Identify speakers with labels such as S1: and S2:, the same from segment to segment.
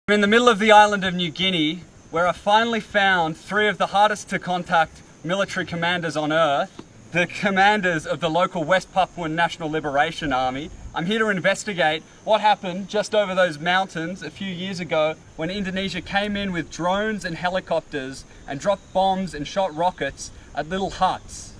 S1: I'm in the middle of the island of New Guinea, where I finally found three of the hardest to contact military commanders on Earth, the commanders of the local West Papuan National Liberation Army. I'm here to investigate what happened just over those mountains a few years ago when Indonesia came in with drones and helicopters and dropped bombs and shot rockets at little huts.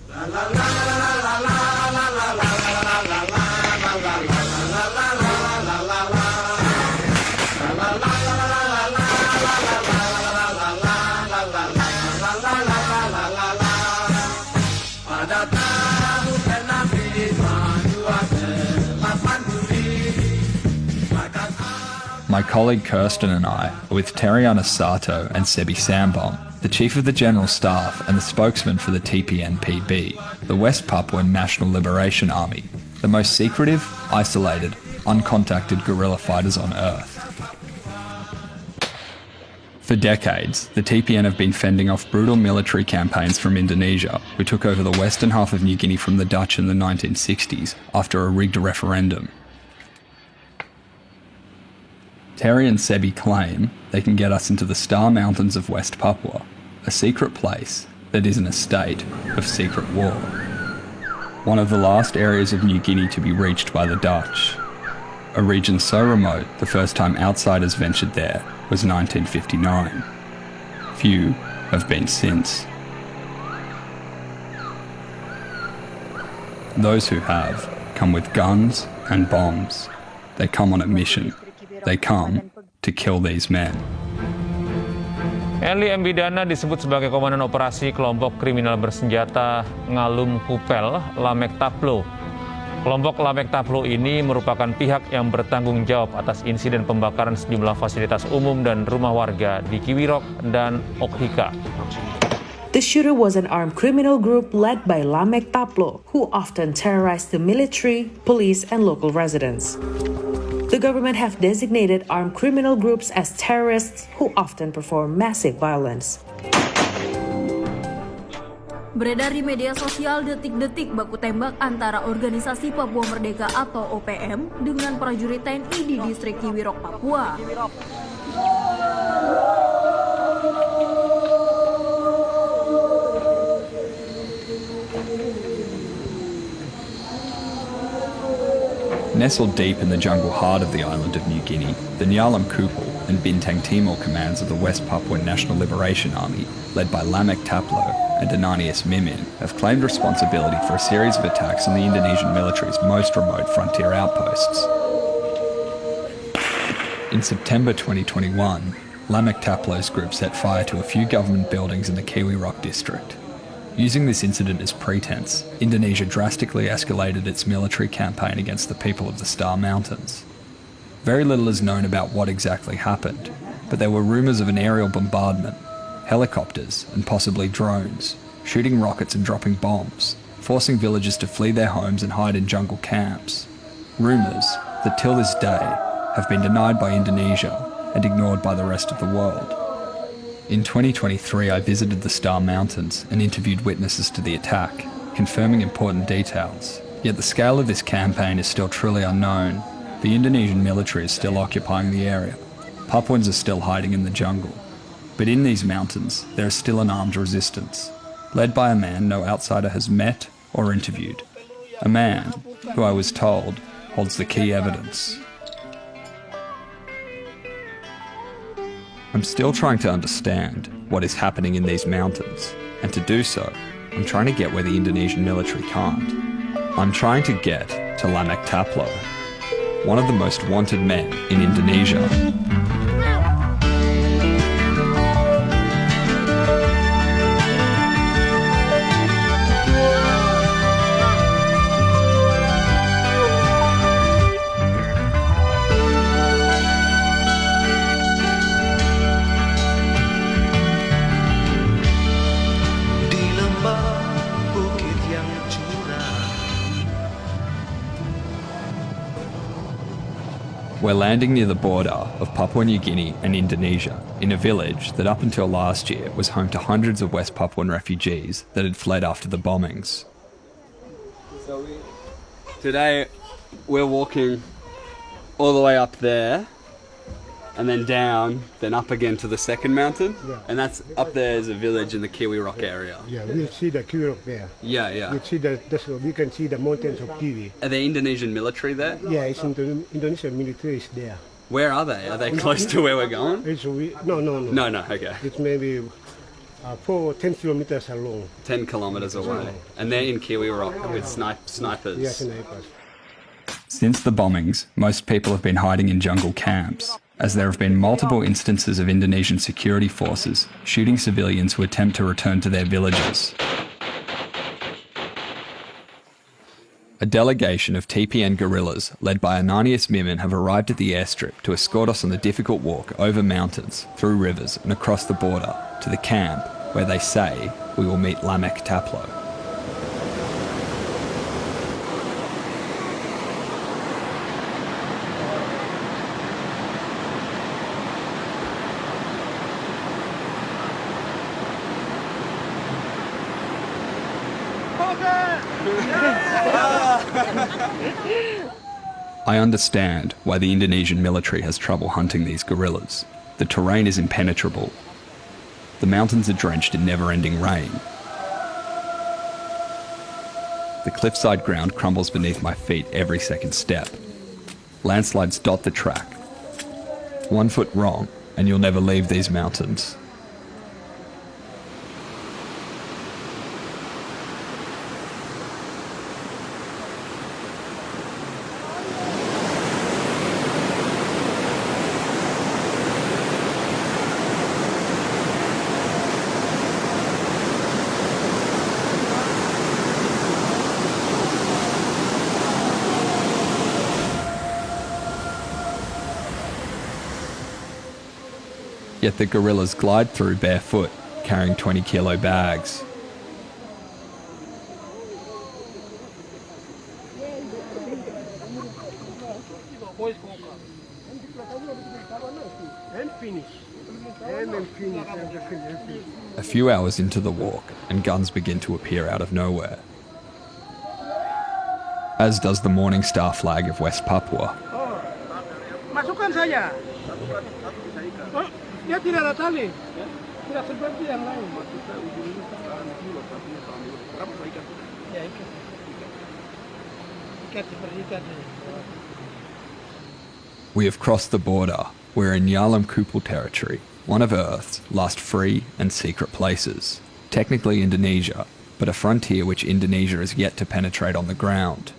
S2: My colleague Kirsten and I are with Teriana Sato and Sebi Sambom, the Chief of the General Staff and the spokesman for the TPNPB, the West Papuan National Liberation Army, the most secretive, isolated, uncontacted guerrilla fighters on Earth. For decades, the TPN have been fending off brutal military campaigns from Indonesia, who took over the western half of New Guinea from the Dutch in the 1960s after a rigged referendum. Terry and Sebi claim they can get us into the Star Mountains of West Papua, a secret place that is in a state of secret war. One of the last areas of New Guinea to be reached by the Dutch. A region so remote the first time outsiders ventured there was 1959. Few have been since. Those who have come with guns and bombs. They come on a mission. They come to kill these men.
S3: Enli Mbidana disebut sebagai komandan operasi kelompok kriminal bersenjata Ngalum Kupel Lamek Taplo. Kelompok Lamek Taplo ini merupakan pihak yang bertanggung jawab atas insiden pembakaran sejumlah fasilitas umum dan rumah warga di Giwirok dan Okhika.
S4: The shooter was an armed criminal group led by Lamek Taplo, who often terrorized the military, police, and local residents. The government have designated armed criminal groups as terrorists who often perform massive violence.
S5: Beredar di media sosial detik-detik baku tembak antara Organisasi Papua Merdeka atau OPM dengan prajurit TNI di distrik Giwirok, Papua.
S2: Nestled deep in the jungle heart of the island of New Guinea, the Nyalam-Kupel and Bintang commands of the West Papuan National Liberation Army, led by Lamek Taplo and Ananias Mimin, have claimed responsibility for a series of attacks on the Indonesian military's most remote frontier outposts. In September 2021, Lamek Taplo's group set fire to a few government buildings in the Giwirok district. Using this incident as pretense, Indonesia drastically escalated its military campaign against the people of the Star Mountains. Very little is known about what exactly happened, but there were rumours of an aerial bombardment, helicopters and possibly drones, shooting rockets and dropping bombs, forcing villagers to flee their homes and hide in jungle camps. Rumours that till this day have been denied by Indonesia and ignored by the rest of the world. In 2023, I visited the Star Mountains and interviewed witnesses to the attack, confirming important details. Yet the scale of this campaign is still truly unknown. The Indonesian military is still occupying the area. Papuans are still hiding in the jungle. But in these mountains, there is still an armed resistance, led by a man no outsider has met or interviewed. A man who, I was told, holds the key evidence. I'm still trying to understand what is happening in these mountains, and to do so, I'm trying to get where the Indonesian military can't. I'm trying to get to Lamek Taplo, one of the most wanted men in Indonesia. We're landing near the border of Papua New Guinea and Indonesia, in a village that up until last year was home to hundreds of West Papuan refugees that had fled after the bombings.
S1: Today we're walking all the way up there and then down, then up again to the second mountain.
S6: Yeah.
S1: And that's up there is a village in the Giwirok area.
S6: Yeah, we'll see the Giwirok there.
S1: Yeah.
S6: We can see the mountains of Kiwi.
S1: Are there Indonesian military there?
S6: Yeah, it's Indonesian military is there.
S1: Where are they? Are they close to where we're going?
S6: No.
S1: No, okay.
S6: It's maybe 10 kilometers along.
S1: 10 kilometres away. And they're in Giwirok with snipers.
S6: Yeah, snipers.
S2: Since the bombings, most people have been hiding in jungle camps, as there have been multiple instances of Indonesian security forces shooting civilians who attempt to return to their villages. A delegation of TPN guerrillas led by Ananias Mimin have arrived at the airstrip to escort us on the difficult walk over mountains, through rivers and across the border to the camp where they say we will meet Lamek Taplo. I understand why the Indonesian military has trouble hunting these guerrillas. The terrain is impenetrable. The mountains are drenched in never-ending rain. The cliffside ground crumbles beneath my feet every second step. Landslides dot the track. 1 foot wrong, and you'll never leave these mountains. Yet the guerrillas glide through barefoot, carrying 20-kilo bags. A few hours into the walk, and guns begin to appear out of nowhere. As does the Morning Star flag of West Papua.
S6: Masukkan saja. Dia tidak ada tali. Tidak seperti yang lain. Ya, ikat seperti ikat.
S2: We have crossed the border. We're in Yalam Kupal territory, one of Earth's last free and secret places. Technically Indonesia, but a frontier which Indonesia is yet to penetrate on the ground.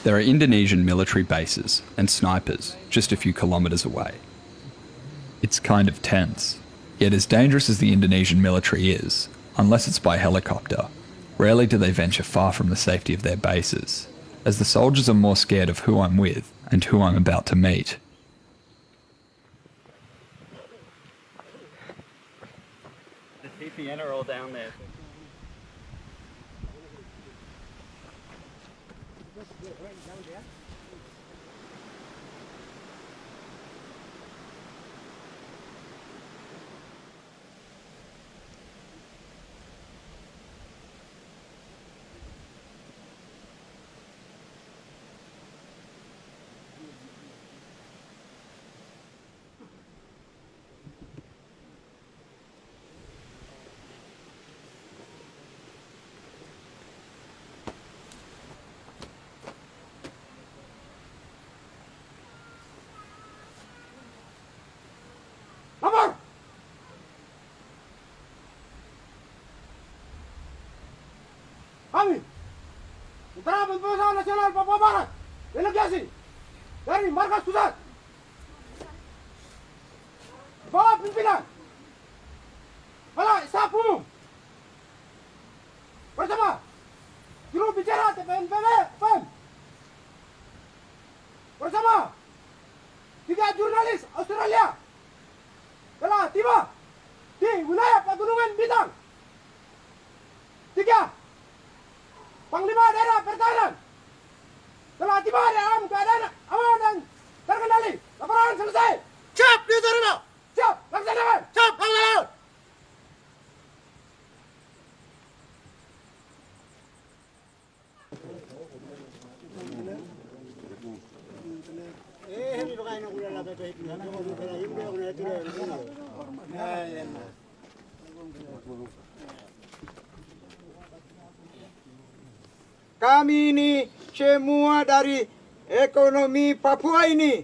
S2: There are Indonesian military bases and snipers just a few kilometres away. It's kind of tense. Yet as dangerous as the Indonesian military is, unless it's by helicopter, rarely do they venture far from the safety of their bases, as the soldiers are more scared of who I'm with and who I'm about to meet.
S1: The TPN are all down there.
S6: Kami, Tentara Pembebasan Nasional Papua Barat, delegasi dari Markas Pusat, bawah pimpinan Kepala Staf Umum, bersama juru bicara TPNPB, bersama 3 jurnalis Australia telah tiba di wilayah Pengunungan Bintang. 3 Panglima Daerah Pertahanan telah tiba dalam keadaan aman dan terkendali. Laporan selesai. Siap, diterima. Siap, laksanakan. Siap, laksanakan. Kami ini semua dari ekonomi Papua ini.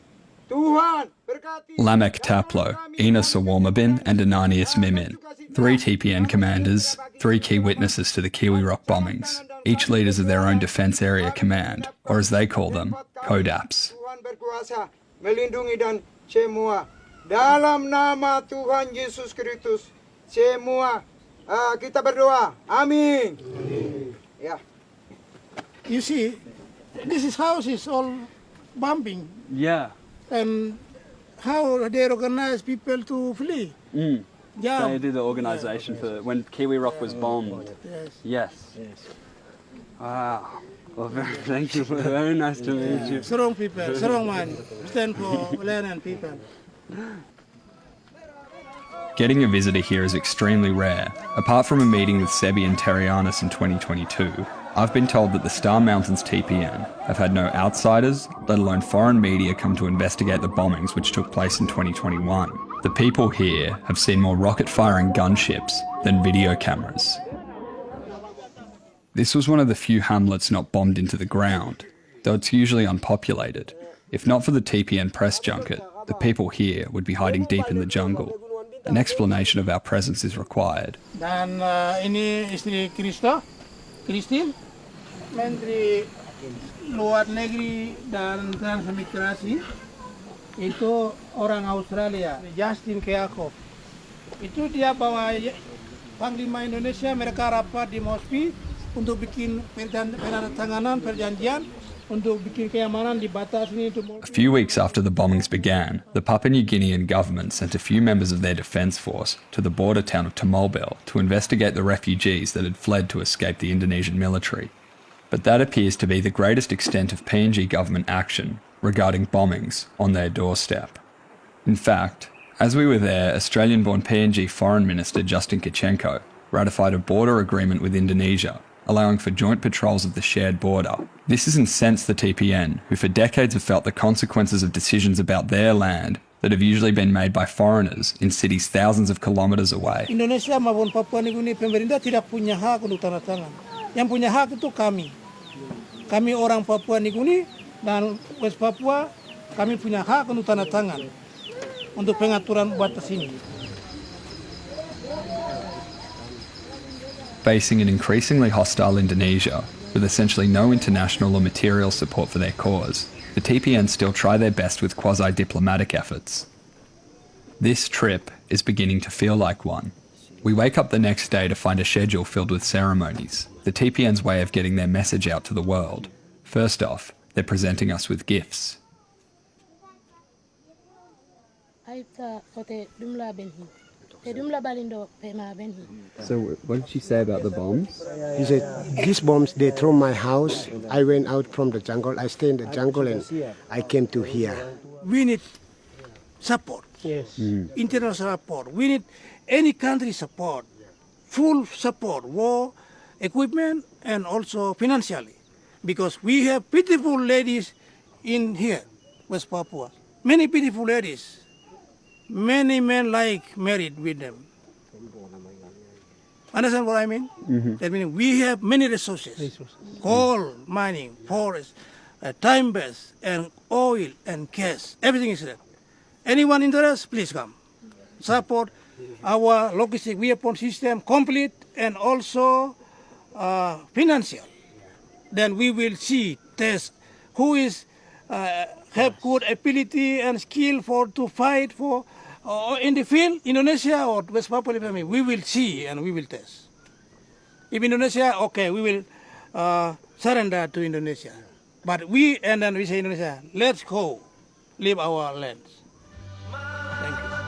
S6: Tuhan berkati.
S2: Lamek Taplo, Ina Sawamabin and Ananias Mimin, 3 TPN commanders, 3 key witnesses to the Giwirok bombings, each leaders of their own Defence Area Command, or as they call them, CODAPs.
S6: Tuhan berkuasa melindungi dan semua. Dalam nama Tuhan Yesus Kristus, semua kita berdoa. Amin. Ya.
S7: You see, this house is all bombing,
S1: Yeah.
S7: and how they organize people to flee. Yeah.
S1: They did the organisation for when Giwirok was bombed.
S7: Yes.
S1: Yes. Wow. Well, thank you. Very nice to meet you.
S7: Strong people, strong man, stand for land and people.
S2: Getting a visitor here is extremely rare. Apart from a meeting with Sebi and Terianis in 2022, I've been told that the Star Mountains TPN have had no outsiders, let alone foreign media, come to investigate the bombings which took place in 2021. The people here have seen more rocket-firing gunships than video cameras. This was one of the few hamlets not bombed into the ground, though it's usually unpopulated. If not for the TPN press junket, the people here would be hiding deep in the jungle. An explanation of our presence is required.
S7: Dan ini istri Christine, Menteri Luar Negeri dan Transmigrasi, itu orang Australia, Justin Keakov. Itu dia bawa Panglima Indonesia, mereka rapat di Mosby untuk bikin penandatanganan perjanjian untuk bikin keamanan di batas ini.
S2: A few weeks after the bombings began, the Papua New Guinean government sent a few members of their defence force to the border town of Tamolbel to investigate the refugees that had fled to escape the Indonesian military. But that appears to be the greatest extent of PNG government action regarding bombings on their doorstep. In fact, as we were there, Australian-born PNG Foreign Minister Justin Kichenko ratified a border agreement with Indonesia, allowing for joint patrols of the shared border. This has incensed the TPN, who for decades have felt the consequences of decisions about their land that have usually been made by foreigners in cities thousands of kilometres away.
S7: Indonesia maupun Papua Nugini, pemerintah tidak punya hak untuk tanda tangan. Yang punya hak itu kami. Kami orang Papua Nugini dan West Papua, kami punya hak untuk tanda tangan untuk pengaturan batas ini.
S2: Facing an increasingly hostile Indonesia, with essentially no international or material support for their cause, the TPN still try their best with quasi-diplomatic efforts. This trip is beginning to feel like one. We wake up the next day to find a schedule filled with ceremonies, the TPN's way of getting their message out to the world. First off, they're presenting us with gifts.
S1: So, what did she say about the bombs?
S8: He said, these bombs, they throw my house. I went out from the jungle. I stayed in the jungle and I came to here.
S7: We need support, international support. We need any country support, full support, war, equipment, and also financially. Because we have beautiful ladies in here, West Papua. Many beautiful ladies. Many men like married with them. Understand what I mean? That means we have many resources. Coal, mining, forest, timbers, and oil and gas. Everything is there. Anyone interested, please come. Support our logistic weapon system complete and also financial. Then we will see, test who is have good ability and skill to fight for in the field, Indonesia or West Papua. We will see and we will test. If Indonesia, okay, we will surrender to Indonesia. But and then we say Indonesia, let's go, leave our lands. Thank you.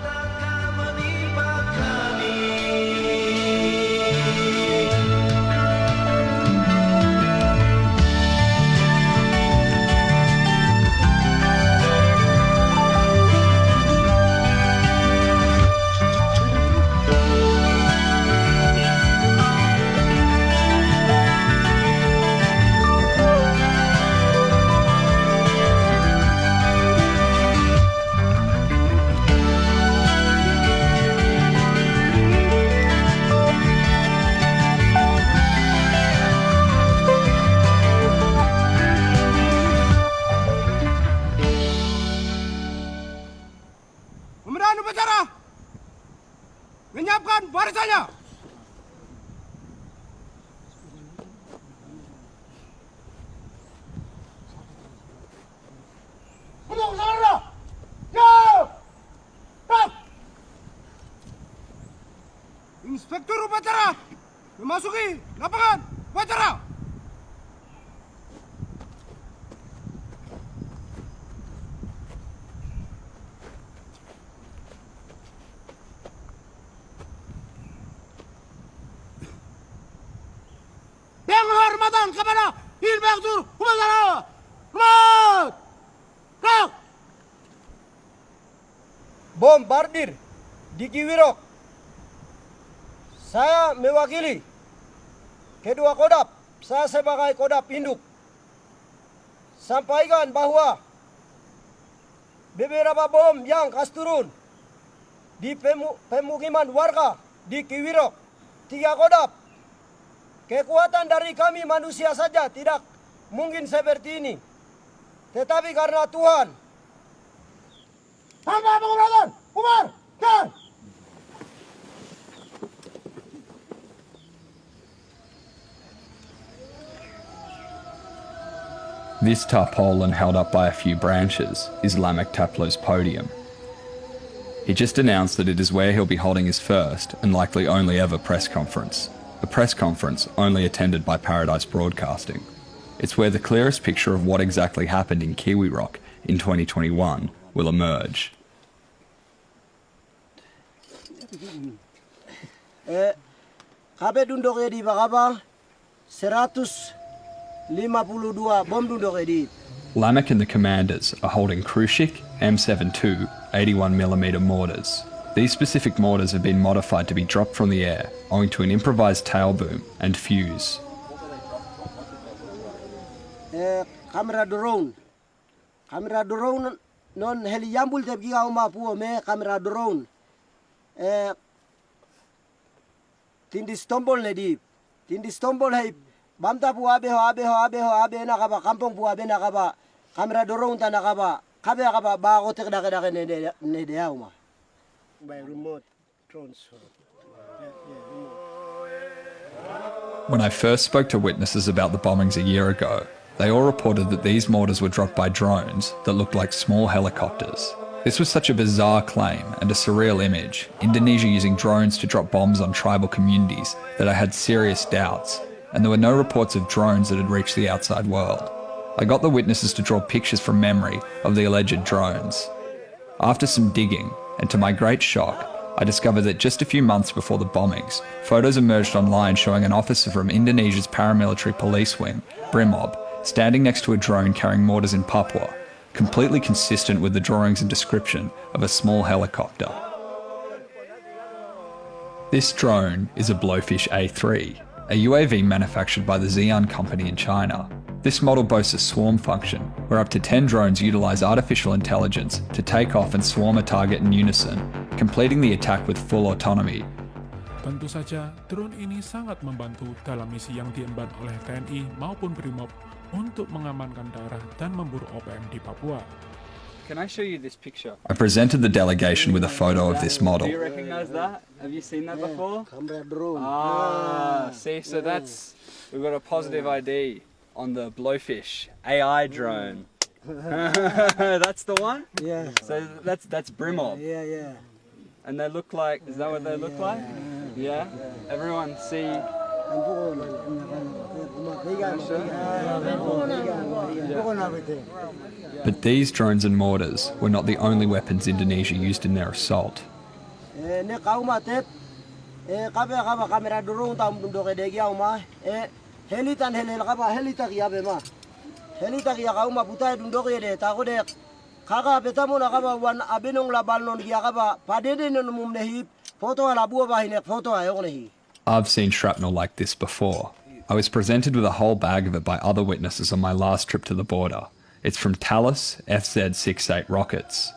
S6: Inspektur upacara memasuki lapangan upacara. Penghormatan kepada Inspektur upacara. Hormat! Gerak! Bombardir di Giwirok. Saya mewakili kedua kodap. Saya sebagai kodap induk sampaikan bahwa beberapa bom yang kas turun di pemukiman warga di Giwirok. 3 kodap. Kekuatan dari kami manusia saja tidak mungkin seperti ini. Tetapi karena Tuhan. Tanpa pengobratan, Umar, dan
S2: This tarpaulin held up by a few branches is Lamek-Taplo's podium. He just announced that it is where he'll be holding his first and likely only ever press conference, a press conference only attended by Paradise Broadcasting. It's where the clearest picture of what exactly happened in Giwirok in 2021 will emerge.
S6: Kabe dunduk di Bakaba 152 bom dunduk di.
S2: Lamek and the commanders are holding Krushik M72 81mm mortars. These specific mortars have been modified to be dropped from the air owing to an improvised tail boom and fuse.
S6: Kamera drone non heli yambul te giga uma puo me kamera drone tindi stombol ne di tindi stombol hei bamta pu abe na kaba kampong pu abe na kaba kamera drone ta na kaba kabe kaba ba ko te kada ne de uma by remote transfer.
S2: When I first spoke to witnesses about the bombings a year ago, they all reported that these mortars were dropped by drones that looked like small helicopters. This was such a bizarre claim and a surreal image, Indonesia using drones to drop bombs on tribal communities, that I had serious doubts, and there were no reports of drones that had reached the outside world. I got the witnesses to draw pictures from memory of the alleged drones. After some digging, and to my great shock, I discovered that just a few months before the bombings, photos emerged online showing an officer from Indonesia's paramilitary police wing, Brimob, standing next to a drone carrying mortars in Papua, completely consistent with the drawings and description of a small helicopter. This drone is a Blowfish A3, a UAV manufactured by the Xi'an company in China. This model boasts a swarm function, where up to 10 drones utilise artificial intelligence to take off and swarm a target in unison, completing the attack with full autonomy.
S9: Tentu saja, drone ini sangat membantu dalam misi yang diemban oleh TNI maupun Brimob untuk mengamankan daerah dan memburu OPM di Papua.
S1: Can I show you this picture?
S2: I presented the delegation with a photo of this model.
S1: Do you recognize that? Have you seen that before?
S6: Kamera drone.
S1: See, so we've got a positive ID on the Blowfish AI drone. That's the one?
S6: Yeah.
S1: So that's Brimob.
S6: Yeah.
S1: And they look like, is that what they look like? Yeah? Everyone see?
S2: But these drones and mortars were not the only weapons Indonesia used in their assault. I've seen shrapnel like this before. I was presented with a whole bag of it by other witnesses on my last trip to the border. It's from Thales FZ-68 rockets.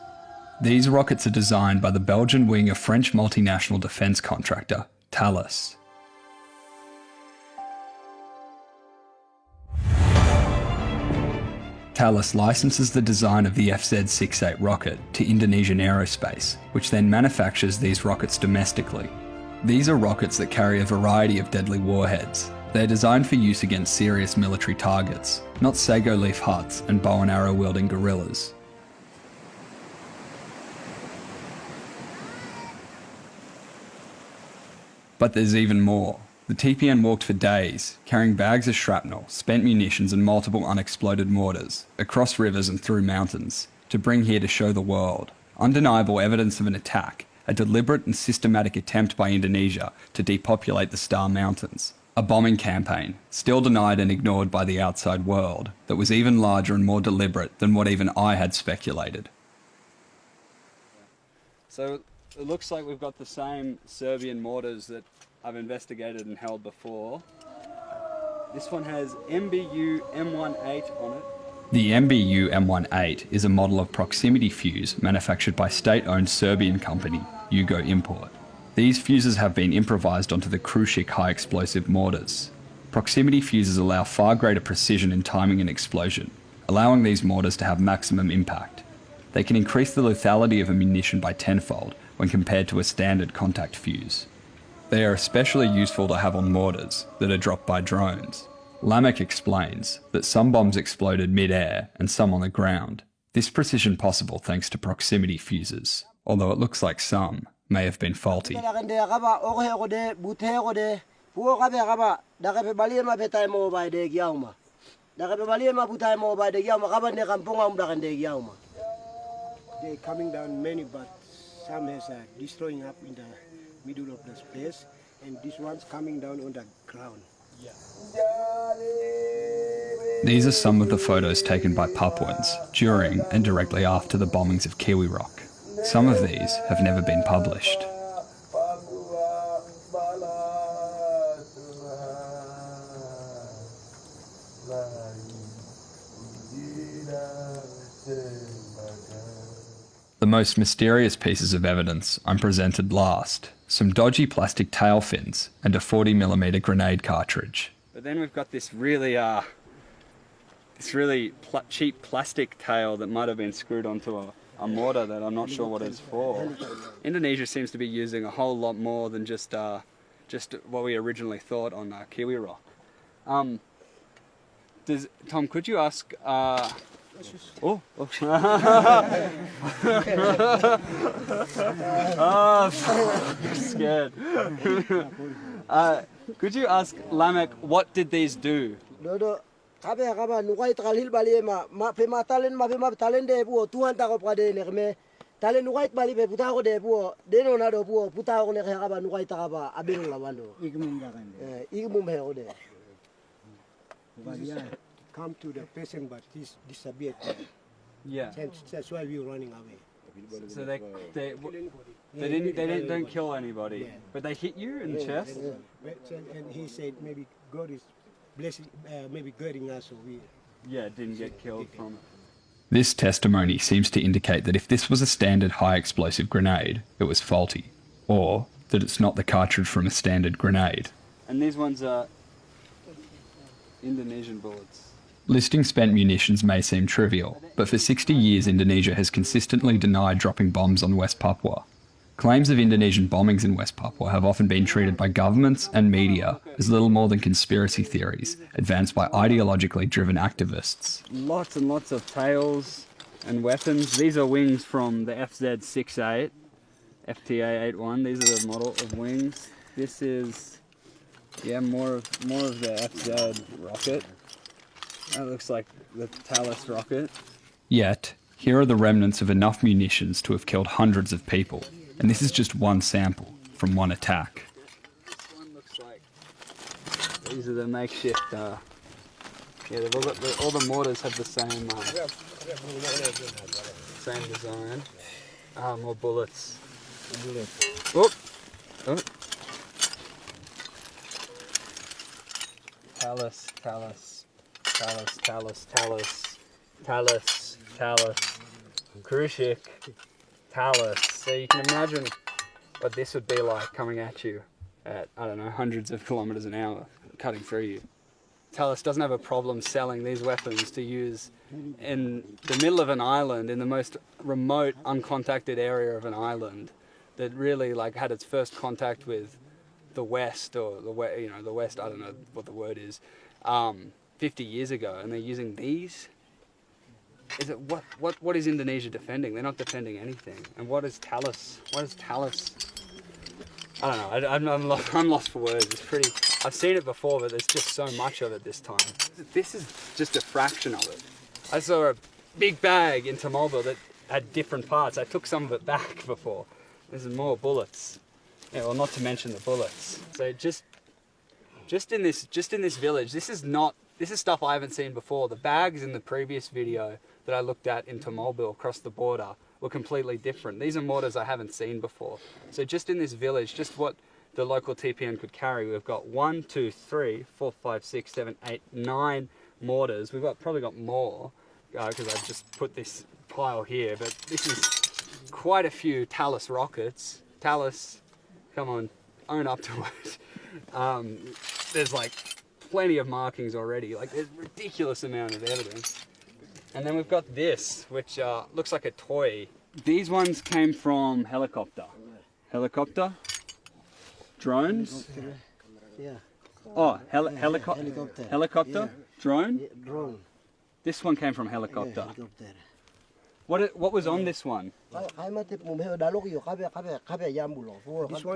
S2: These rockets are designed by the Belgian wing of French multinational defence contractor, Thales. Thales licenses the design of the FZ-68 rocket to Indonesian Aerospace, which then manufactures these rockets domestically. These are rockets that carry a variety of deadly warheads. They're designed for use against serious military targets, not sago leaf huts and bow and arrow wielding guerrillas. But there's even more. The TPN walked for days, carrying bags of shrapnel, spent munitions and multiple unexploded mortars, across rivers and through mountains, to bring here to show the world. Undeniable evidence of an attack, a deliberate and systematic attempt by Indonesia to depopulate the Star Mountains. A bombing campaign, still denied and ignored by the outside world, that was even larger and more deliberate than what even I had speculated.
S1: So it looks like we've got the same Serbian mortars that I've investigated and held before. This one has MBU M18 on it.
S2: The MBU M18 is a model of proximity fuse manufactured by state-owned Serbian company, Jugo Import. These fuses have been improvised onto the Krušik high-explosive mortars. Proximity fuses allow far greater precision in timing and explosion, allowing these mortars to have maximum impact. They can increase the lethality of a munition by tenfold when compared to a standard contact fuse. They are especially useful to have on mortars that are dropped by drones. Lamek explains that some bombs exploded mid-air and some on the ground. This precision possible thanks to proximity fuses, although it looks like some may have been faulty.
S8: They're coming down many, but some has destroying up in the middle of the space, and this one's coming down on the ground.
S2: These are some of the photos taken by Papuans during and directly after the bombings of Giwirok. Some of these have never been published. The most mysterious pieces of evidence I'm presented last. Some dodgy plastic tail fins and a 40mm grenade cartridge.
S1: But then we've got this really cheap plastic tail that might have been screwed onto a mortar that I'm not sure what it's for. Indonesia seems to be using a whole lot more than just what we originally thought on Giwirok. Tom, could you ask? Oh, I'm scared. Could you ask Lamek, what did these do?
S8: Come to the patient, but he's disappeared.
S1: Yeah.
S8: That's why we're running away.
S1: So they don't kill anybody,
S8: Yeah.
S1: but they hit you in the chest.
S8: And he said maybe God is blessing, maybe guiding us, so we.
S1: Yeah, didn't get killed from it.
S2: This testimony seems to indicate that if this was a standard high explosive grenade, it was faulty, or that it's not the cartridge from a standard grenade.
S1: And these ones are Indonesian bullets.
S2: Listing spent munitions may seem trivial, but for 60 years Indonesia has consistently denied dropping bombs on West Papua. Claims of Indonesian bombings in West Papua have often been treated by governments and media as little more than conspiracy theories advanced by ideologically driven activists.
S1: Lots and lots of tails and weapons. These are wings from the FZ-68, FTA-81. These are the model of wings. This is, yeah, more of the FZ rocket. That looks like the Talus rocket.
S2: Yet, here are the remnants of enough munitions to have killed hundreds of people, and this is just one sample from one attack.
S1: This one looks like, these are the makeshift, yeah, they've all the mortars have the same design. More bullets. Oh. Talus, Krušik, Talus. So you can imagine what this would be like coming at you at, I don't know, hundreds of kilometers an hour, cutting through you. Talus doesn't have a problem selling these weapons to use in the middle of an island, in the most remote, uncontacted area of an island that really like had its first contact with the West, or the West, I don't know what the word is, 50 years ago, and they're using these. Is it what is Indonesia defending? They're not defending anything. And what is Talus? I don't know, I'm lost for words. It's pretty, I've seen it before, but there's just so much of it this time. This is just a fraction of it. I saw a big bag in Tamulba that had different parts. I took some of it back before. There's more bullets. Yeah, well, not to mention the bullets. So just in this village, this is stuff I haven't seen before. The bags in the previous video that I looked at in Tamulba across the border were completely different. These are mortars I haven't seen before. So just in this village, just what the local TPN could carry, we've got 1, 2, 3, 4, 5, 6, 7, 8, 9 mortars. We've probably got more because I've just put this pile here, but this is quite a few Talus rockets. Talus, come on, own up to it. There's like plenty of markings already. Like there's a ridiculous amount of evidence. And then we've got this, which looks like a toy. These ones came from helicopter. Helicopter? Drones?
S8: Yeah.
S1: Oh, helicopter? Helicopter? Drone?
S8: Yeah, drone.
S1: This one came from helicopter.
S8: Helicopter.
S1: What was on this one?
S8: This one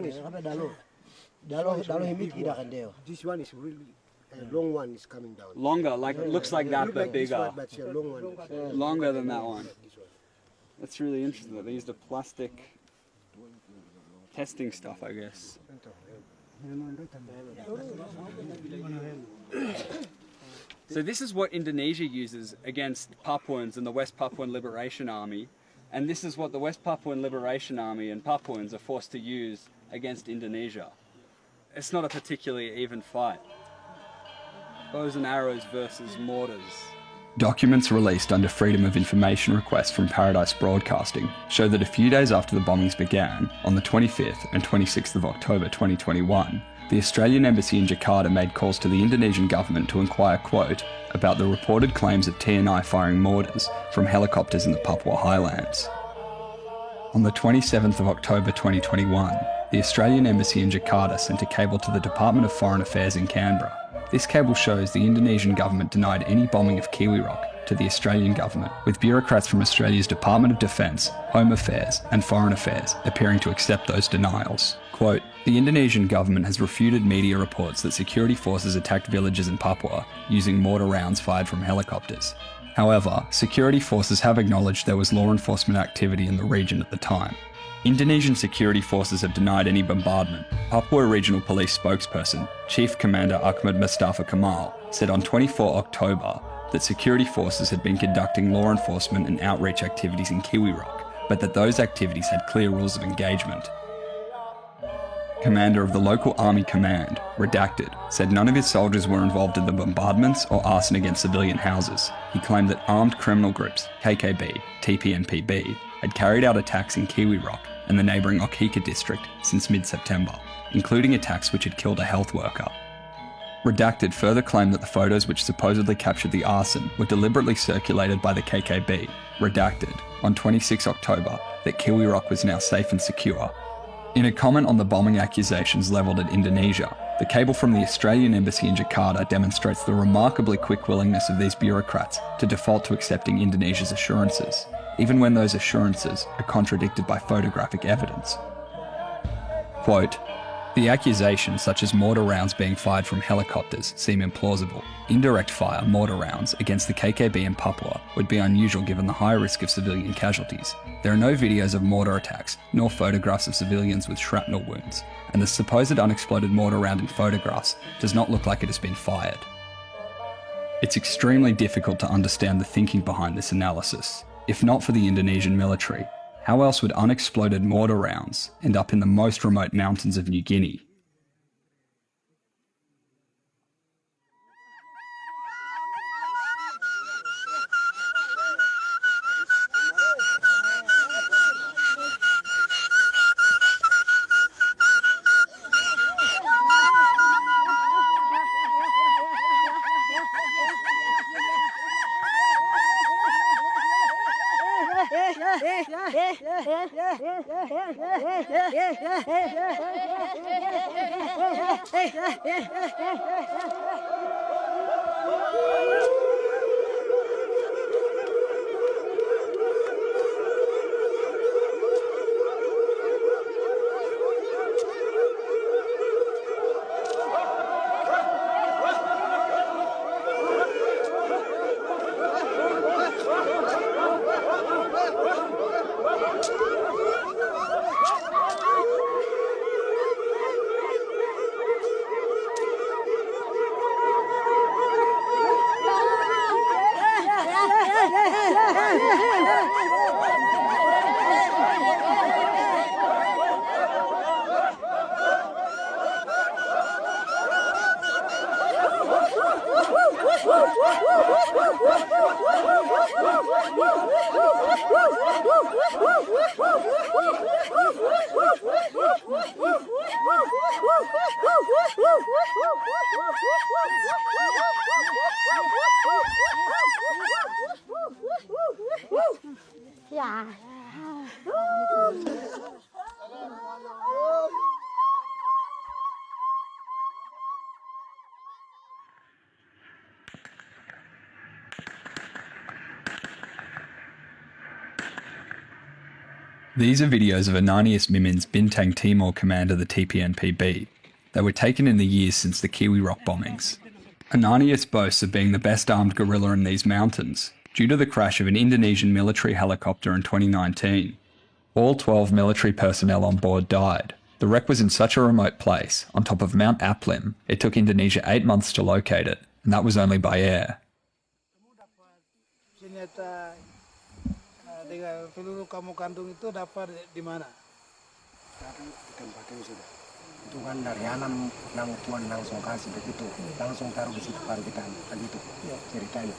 S8: is this one is really a long one is coming down.
S1: Longer, like it looks like that, but
S8: this
S1: bigger.
S8: one, but a long one.
S1: Longer than that one. That's really interesting that they used a plastic testing stuff, I guess. So this is what Indonesia uses against Papuans and the West Papuan Liberation Army, and this is what the West Papuan Liberation Army and Papuans are forced to use against Indonesia. It's not a particularly even fight. Bows and arrows versus mortars.
S2: Documents released under Freedom of Information requests from Paradise Broadcasting show that a few days after the bombings began, on the 25th and 26th of October 2021, the Australian Embassy in Jakarta made calls to the Indonesian government to inquire, quote, about the reported claims of TNI firing mortars from helicopters in the Papua Highlands. On the 27th of October 2021, the Australian Embassy in Jakarta sent a cable to the Department of Foreign Affairs in Canberra. This cable shows the Indonesian government denied any bombing of Giwirok to the Australian government, with bureaucrats from Australia's Department of Defence, Home Affairs and Foreign Affairs appearing to accept those denials. Quote, the Indonesian government has refuted media reports that security forces attacked villages in Papua using mortar rounds fired from helicopters. However, security forces have acknowledged there was law enforcement activity in the region at the time. Indonesian security forces have denied any bombardment. Papua Regional Police spokesperson, Chief Commander Ahmad Mustafa Kamal, said on 24 October that security forces had been conducting law enforcement and outreach activities in Giwirok, but that those activities had clear rules of engagement. Commander of the local army command, redacted, said none of his soldiers were involved in the bombardments or arson against civilian houses. He claimed that armed criminal groups, KKB, TPNPB, had carried out attacks in Giwirok and the neighbouring Okhika district since mid-September, including attacks which had killed a health worker. Redacted further claimed that the photos which supposedly captured the arson were deliberately circulated by the KKB. Redacted, on 26 October, that Giwirok was now safe and secure. In a comment on the bombing accusations levelled at Indonesia, the cable from the Australian Embassy in Jakarta demonstrates the remarkably quick willingness of these bureaucrats to default to accepting Indonesia's assurances, even when those assurances are contradicted by photographic evidence. Quote, the accusations such as mortar rounds being fired from helicopters seem implausible. Indirect fire mortar rounds against the KKB in Papua would be unusual given the high risk of civilian casualties. There are no videos of mortar attacks, nor photographs of civilians with shrapnel wounds, and the supposed unexploded mortar round in photographs does not look like it has been fired. It's extremely difficult to understand the thinking behind this analysis. If not for the Indonesian military, how else would unexploded mortar rounds end up in the most remote mountains of New Guinea? These are videos of Ananias Mimin's Bintang Timor command of the TPNPB. They were taken in the years since the Kiwi Rock bombings. Ananias boasts of being the best armed guerrilla in these mountains, due to the crash of an Indonesian military helicopter in 2019. All 12 military personnel on board died. The wreck was in such a remote place, on top of Mount Aplim, it took Indonesia 8 months to locate it, and that was only by air.
S7: Senjata dengan peluru kamu kandung itu dapat di mana?
S8: Di tempat ini sudah. Itu kan dari alam Tuhan langsung kasih begitu, langsung taruh di situ baru kita begitu ceritanya.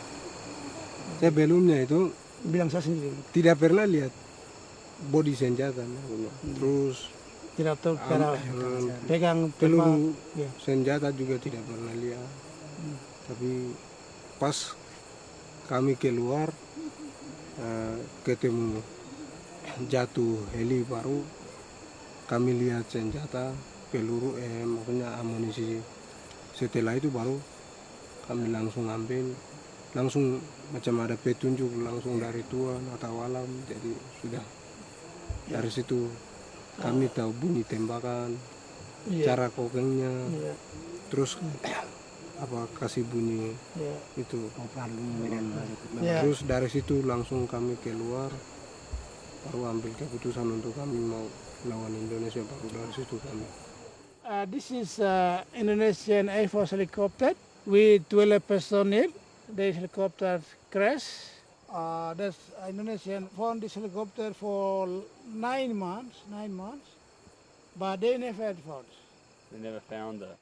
S8: Saya belumnya itu bilang saya sendiri tidak pernah lihat body senjata, terus
S7: Tidak tahu cara pegang
S8: peluru senjata juga tidak pernah lihat. Tapi pas kami keluar ketemu jatuh heli baru kami lihat senjata peluru maksudnya amunisi. Setelah itu baru kami langsung ambil, langsung macam ada petunjuk langsung dari Tuhan atau alam, jadi sudah dari situ kami tahu bunyi tembakan, cara kokengnya, terus apa kasih bunyi itu. Terus dari situ langsung kami keluar, baru ambil keputusan untuk kami mau lawan Indonesia, baru dari situ kami.
S7: This is Indonesian Air Force helicopter with 12 personnel. The helicopter crashed. That's Indonesian found this helicopter for 9 months, but they never found.
S1: They never found it.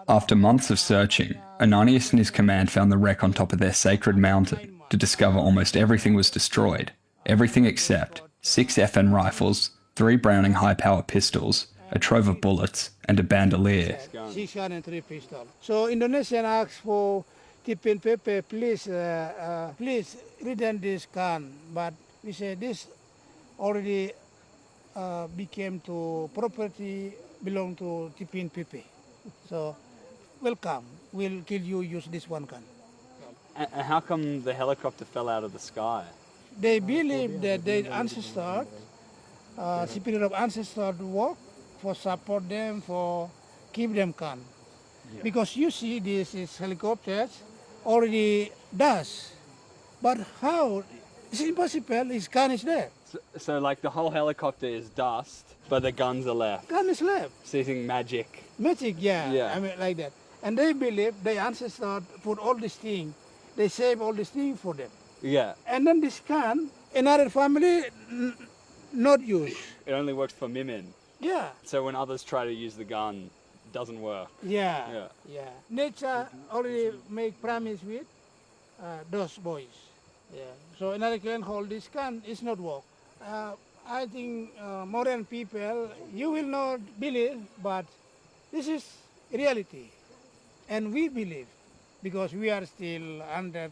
S2: After months of searching, Ananias and his command found the wreck on top of their sacred mountain to discover almost everything was destroyed. Everything except 6 FN rifles, 3 Browning high-power pistols, a trove of bullets, and a bandolier.
S7: 6 guns and 3 pistols. So Indonesian asked for TPNPB, please return this gun. But we said this already became to property belong to TPNPB. So welcome, we'll kill you, use this one gun.
S1: And how come the helicopter fell out of the sky?
S7: They believe that their ancestors, spirit of ancestors work for support them, for keep them calm. Because you see this is helicopters already does, but how? It's impossible, his gun is there.
S1: So like the whole helicopter is dust, but the guns are left.
S7: Gun is left.
S1: So you think magic?
S7: Magic, yeah.
S1: I
S7: mean like that. And they believe their ancestors put all these things, they save all these things for them.
S1: Yeah.
S7: And then this gun, another family not use.
S1: It only works for Mimin.
S7: Yeah.
S1: So when others try to use the gun, it doesn't work.
S7: Yeah. Nature already make promise with those boys. Yeah. So another can hold this gun, it's not work. I think modern people, you will not believe, but this is reality. And we believe, because we are still under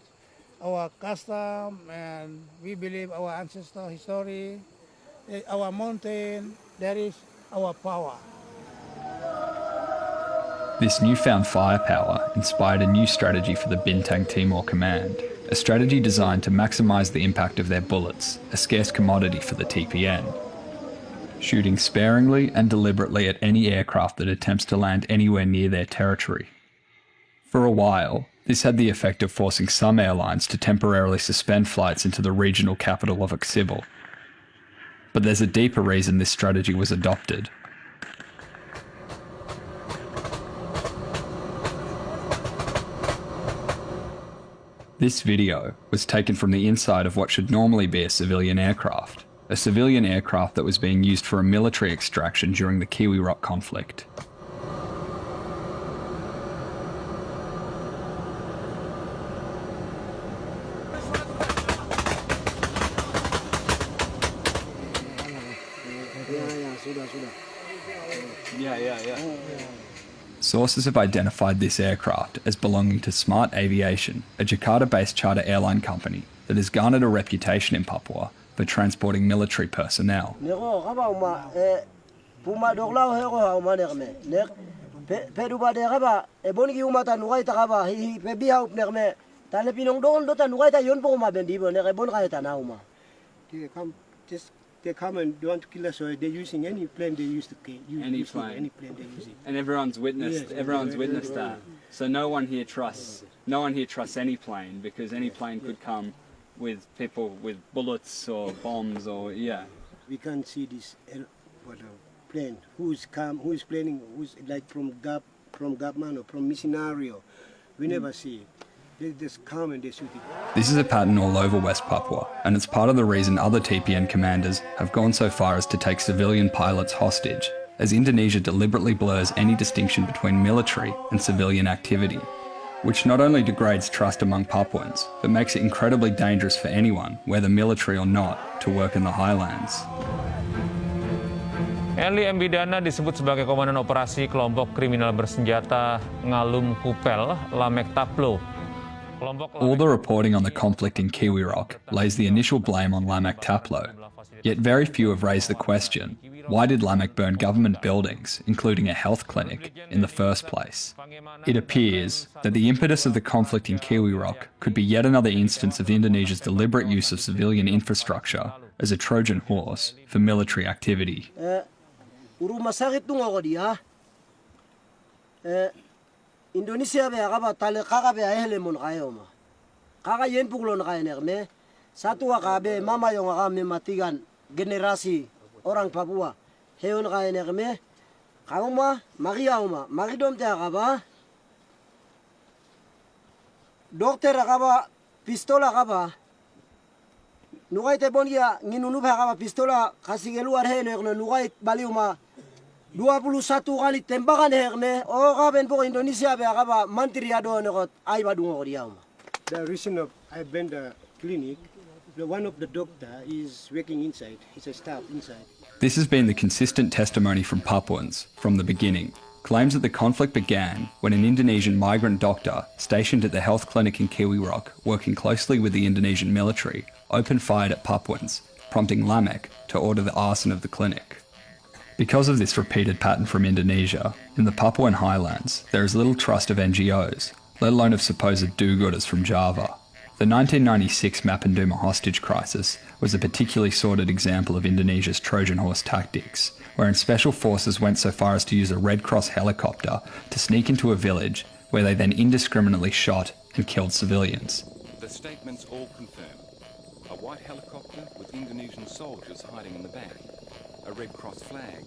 S7: our custom, and we believe our ancestor history, our mountain, that is our power.
S2: This newfound firepower inspired a new strategy for the Bintang Timor Command, a strategy designed to maximise the impact of their bullets, a scarce commodity for the TPN. Shooting sparingly and deliberately at any aircraft that attempts to land anywhere near their territory. For a while, this had the effect of forcing some airlines to temporarily suspend flights into the regional capital of Oksibil. But there's a deeper reason this strategy was adopted. This video was taken from the inside of what should normally be a civilian aircraft that was being used for a military extraction during the Kiwi Rock conflict.
S1: Yeah.
S2: Sources have identified this aircraft as belonging to Smart Aviation, a Jakarta-based charter airline company that has garnered a reputation in Papua for transporting military personnel.
S8: They come and they want to kill us, so they're using any plane they used to kill.
S1: Any plane.
S8: Any plane they're using.
S1: And everyone's witnessed.
S8: Yes,
S1: everyone's witnessed that. So no one here trusts any plane, because any plane could come with people with bullets or bombs or
S8: We can't see this plane. Who's planning? Who's like from government or from missionario? We never see it. They just come and they shoot it.
S2: This is a pattern all over West Papua, and it's part of the reason other TPN commanders have gone so far as to take civilian pilots hostage, as Indonesia deliberately blurs any distinction between military and civilian activity, which not only degrades trust among Papuans, but makes it incredibly dangerous for anyone, whether military or not, to work in the highlands.
S3: Enli Mbidana disebut sebagai komandan operasi kelompok kriminal bersenjata Ngalum Kupel Lamek Taplo.
S2: All the reporting on the conflict in Giwirok lays the initial blame on Lamek Taplo, yet very few have raised the question, why did Lamek burn government buildings, including a health clinic, in the first place? It appears that the impetus of the conflict in Giwirok could be yet another instance of Indonesia's deliberate use of civilian infrastructure as a Trojan horse for military activity.
S6: Indonesia be agaba tale kaga be ahele mon kayo ma. Kaga yen pukulon kayo nerme. Satu akabe mama yung akame matigan generasi orang Papua. Heon kayo nerme. Kamu ma magia ma. Magidom te akaba. Dokter akaba pistola akaba. Nugay te bongia nginunub akaba pistola kasigelu arhe nerno nugay baliuma. 21 kali tembakan herne o kaben po Indonesia be akaba mantri ado nekot ay badungo diam.
S8: The reason of I been the clinic, one of the doctor is working inside. He's a staff inside.
S2: This has been the consistent testimony from Papuans from the beginning. Claims that the conflict began when an Indonesian migrant doctor stationed at the health clinic in Giwirok, working closely with the Indonesian military, opened fire at Papuans, prompting Lamek to order the arson of the clinic. Because of this repeated pattern from Indonesia, in the Papuan highlands, there is little trust of NGOs, let alone of supposed do-gooders from Java. The 1996 Mapenduma hostage crisis was a particularly sordid example of Indonesia's Trojan horse tactics, wherein special forces went so far as to use a Red Cross helicopter to sneak into a village where they then indiscriminately shot and killed civilians.
S10: The statements all confirm. A white helicopter with Indonesian soldiers hiding in the back. A Red Cross flag,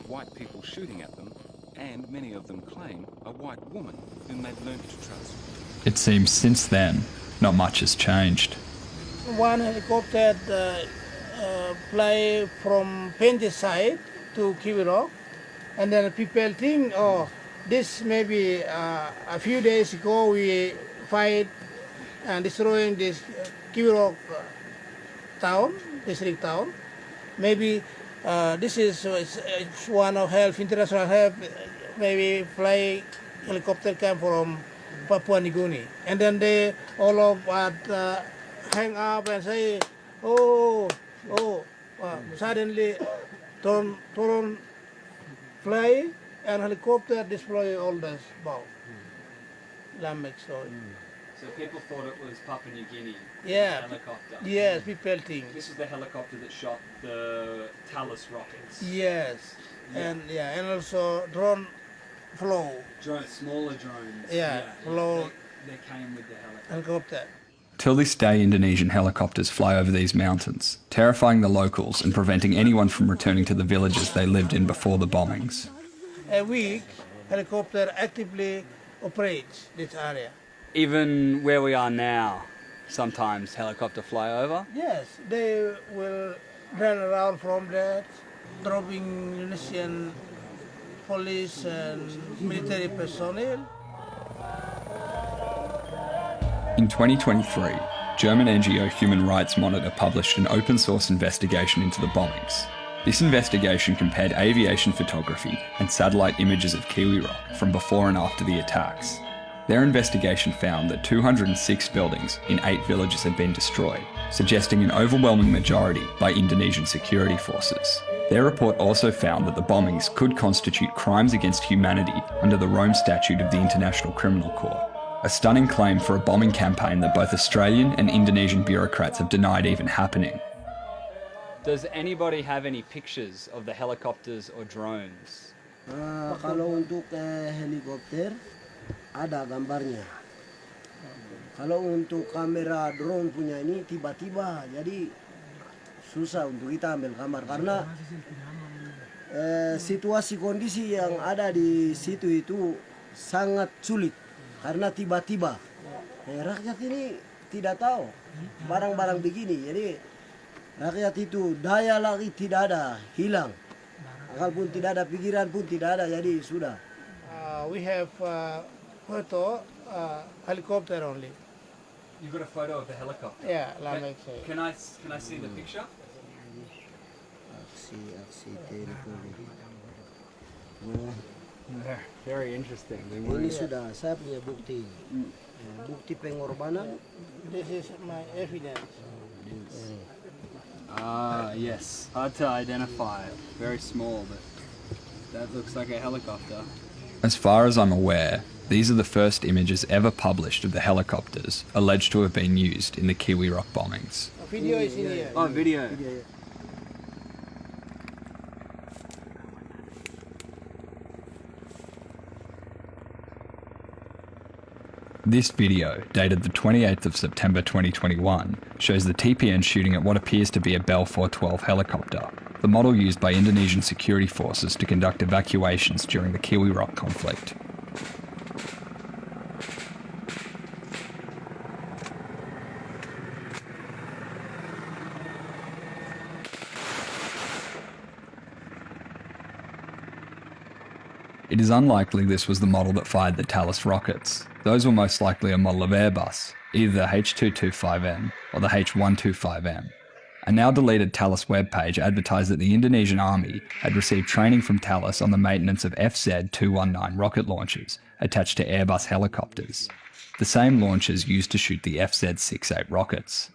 S10: white people shooting at them, and many of them claim a white woman whom they've learned to trust.
S2: It seems since then, not much has changed.
S7: One helicopter fly from Penji side to Giwirok, and then people think, oh, this maybe a few days ago we fight and destroying this Giwirok town, district town. Maybe this is one of help, international help, maybe fly helicopter come from Papua New Guinea. And then they all of hang up and say, suddenly turn fly and helicopter destroy all the bow. Lamek story.
S1: So people thought it was Papua New Guinea helicopter.
S7: Yes, people think.
S1: This is the helicopter that shot the Talus rockets.
S7: Yes, and also drone flow.
S1: Smaller drones.
S7: Flow.
S1: They came with the
S7: Helicopter.
S2: Till this day, Indonesian helicopters fly over these mountains, terrifying the locals and preventing anyone from returning to the villages they lived in before the bombings.
S7: A week, helicopter actively operates this area.
S1: Even where we are now, sometimes helicopter fly over?
S7: Yes, they will run around from there, dropping Indonesian police and military personnel.
S2: In 2023, German NGO Human Rights Monitor published an open-source investigation into the bombings. This investigation compared aviation photography and satellite images of Giwirok from before and after the attacks. Their investigation found that 206 buildings in 8 villages had been destroyed, suggesting an overwhelming majority by Indonesian security forces. Their report also found that the bombings could constitute crimes against humanity under the Rome Statute of the International Criminal Court, a stunning claim for a bombing campaign that both Australian and Indonesian bureaucrats have denied even happening.
S1: Does anybody have any pictures of the helicopters or drones?
S6: Kalau untuk helikopter ada gambarnya. Kalau untuk kamera drone punya ini tiba-tiba, jadi susah untuk kita ambil gambar karena situasi kondisi yang ada di situ itu sangat sulit karena tiba-tiba rakyat ini tidak tahu barang-barang begini, jadi rakyat itu daya lagi tidak ada, hilang, akal pun tidak ada, pikiran pun tidak ada, jadi sudah.
S7: We have photo helicopter only.
S1: You've got a photo of the helicopter?
S7: Yeah, Lamek say.
S1: Can I see the picture?
S6: Aksi telepon.
S1: Very interesting.
S6: Ini sudah saya punya bukti. Bukti pengorbanan.
S7: This is my evidence.
S1: Ah, yes. Hard to identify. Very small, but that looks like a helicopter.
S2: As far as I'm aware, these are the first images ever published of the helicopters alleged to have been used in the Giwirok bombings.
S7: Video is in here.
S1: Oh, video.
S2: This video, dated the 28th of September 2021, shows the TPN shooting at what appears to be a Bell 412 helicopter, the model used by Indonesian security forces to conduct evacuations during the Giwirok conflict. It is unlikely this was the model that fired the Thales rockets. Those were most likely a model of Airbus, either the H225M or the H125M. A now deleted Thales webpage advertised that the Indonesian army had received training from Thales on the maintenance of FZ-219 rocket launchers attached to Airbus helicopters, the same launchers used to shoot the FZ-68 rockets.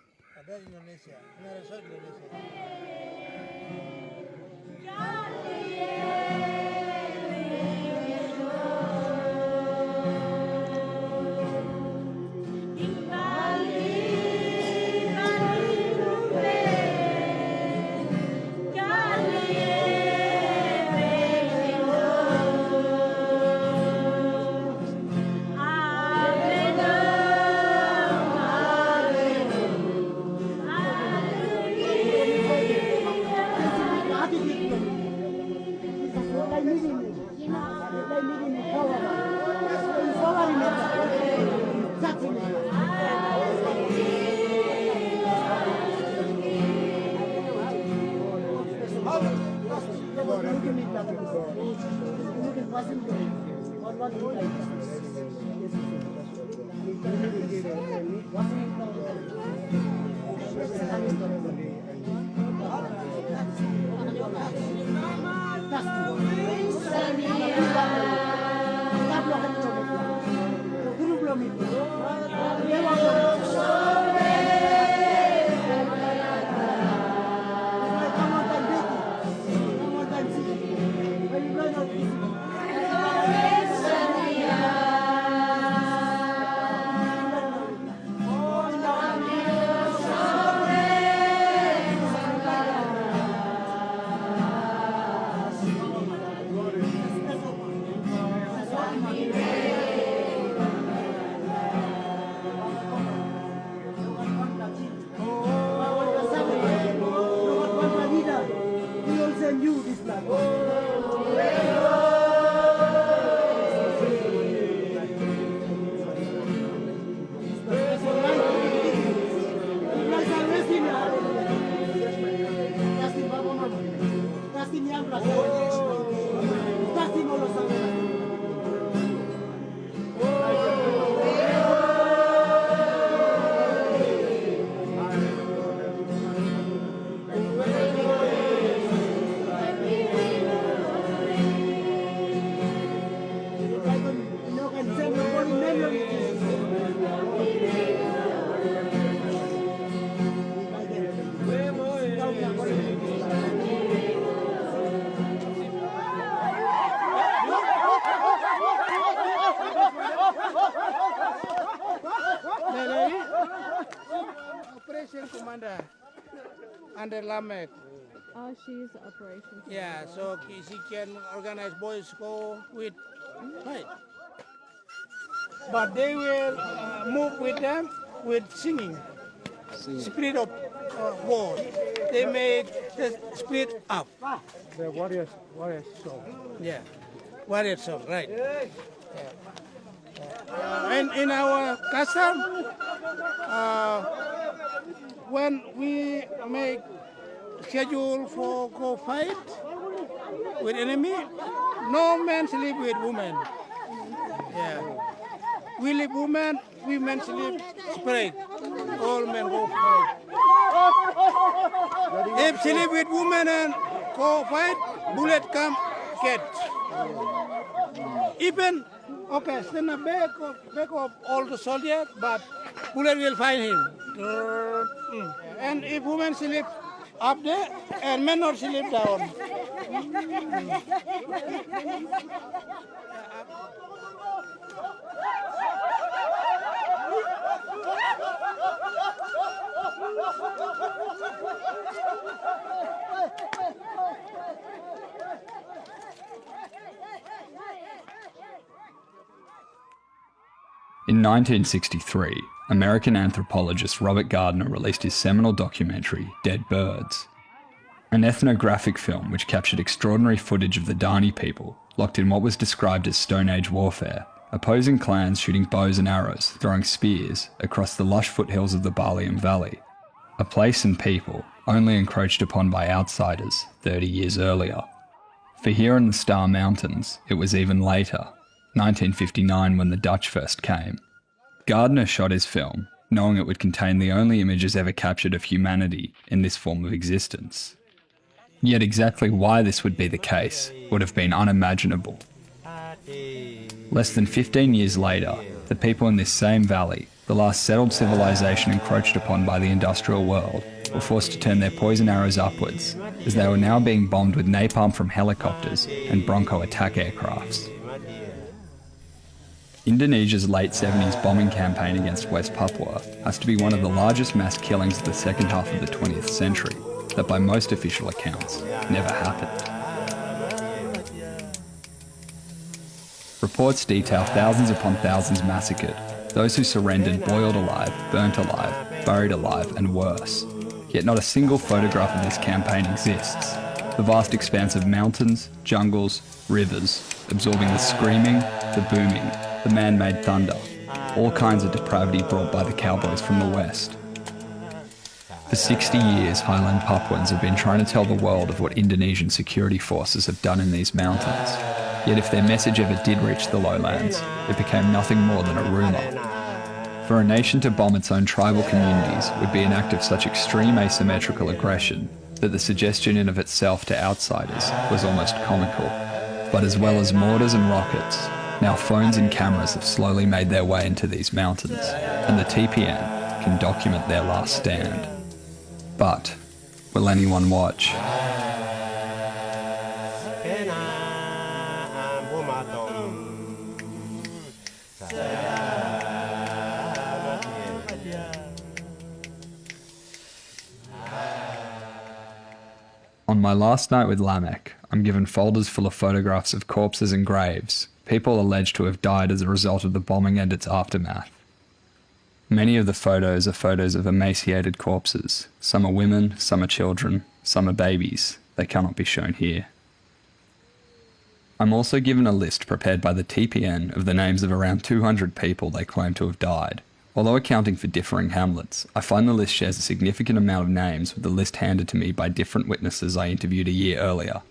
S7: Lamek.
S11: Oh, she's operations.
S7: Yeah, so she can organize boys go with, right. But they will move with them with singing. Spirit of war. They make the spirit up.
S8: The warriors song.
S7: Yeah, warrior song, right. Yeah. And in our custom, when we make schedule for go fight with enemy, no man sleep with woman. Yeah. We leave women sleep separate. All men go fight. If sleep with women and go fight, bullet come catch. Even stand back of all the soldiers, but bullet will find him. And if women sleep up there and men not sleep down.
S2: In 1963, American anthropologist Robert Gardner released his seminal documentary, Dead Birds, an ethnographic film which captured extraordinary footage of the Dani people locked in what was described as Stone Age warfare, opposing clans shooting bows and arrows, throwing spears across the lush foothills of the Baliem Valley, a place and people only encroached upon by outsiders 30 years earlier. For here in the Star Mountains, it was even later, 1959, when the Dutch first came. Gardner shot his film, knowing it would contain the only images ever captured of humanity in this form of existence. Yet exactly why this would be the case would have been unimaginable. Less than 15 years later, the people in this same valley, the last settled civilization encroached upon by the industrial world, were forced to turn their poison arrows upwards, as they were now being bombed with napalm from helicopters and Bronco attack aircrafts. Indonesia's late 70s bombing campaign against West Papua has to be one of the largest mass killings of the second half of the 20th century, that by most official accounts never happened. Reports detail thousands upon thousands massacred, those who surrendered boiled alive, burnt alive, buried alive, and worse. Yet not a single photograph of this campaign exists. The vast expanse of mountains, jungles, rivers, absorbing the screaming, the booming, the man-made thunder, all kinds of depravity brought by the cowboys from the west. For 60 years, highland Papuans have been trying to tell the world of what Indonesian security forces have done in these mountains. Yet if their message ever did reach the lowlands, it became nothing more than a rumour. For a nation to bomb its own tribal communities would be an act of such extreme asymmetrical aggression that the suggestion in of itself to outsiders was almost comical. But as well as mortars and rockets, now phones and cameras have slowly made their way into these mountains, and the TPN can document their last stand. But will anyone watch? On my last night with Lamek, I'm given folders full of photographs of corpses and graves, people alleged to have died as a result of the bombing and its aftermath. Many of the photos are photos of emaciated corpses. Some are women, some are children, some are babies. They cannot be shown here. I'm also given a list prepared by the TPN of the names of around 200 people they claim to have died. Although accounting for differing hamlets, I find the list shares a significant amount of names with the list handed to me by different witnesses I interviewed a year earlier.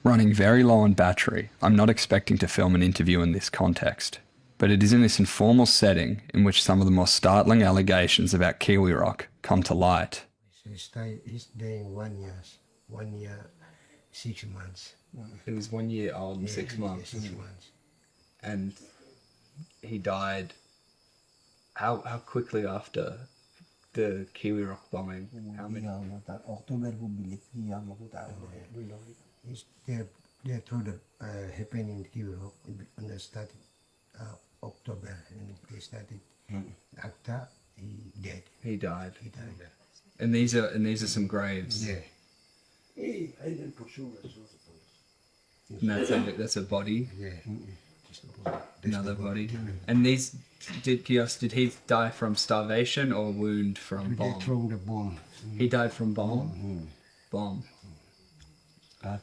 S2: Running very low on battery, I'm not expecting to film an interview in this context, but it is in this informal setting in which some of the more startling allegations about Giwirok come to light.
S8: He's staying 1 year, 6 months.
S2: He was 1 year old and 6 months.
S8: 6 months.
S2: And he died how quickly after the Giwirok bombing? How many?
S8: October they through the happened in Giwirok on the started October, and they started. After he dead.
S2: He died. And these are some graves.
S8: Yeah.
S2: And that's a body.
S8: Yeah.
S2: Another body. And these did he die from starvation or wound from
S8: They
S2: bomb?
S8: throw the bomb.
S2: He died from bomb. Bomb.
S8: They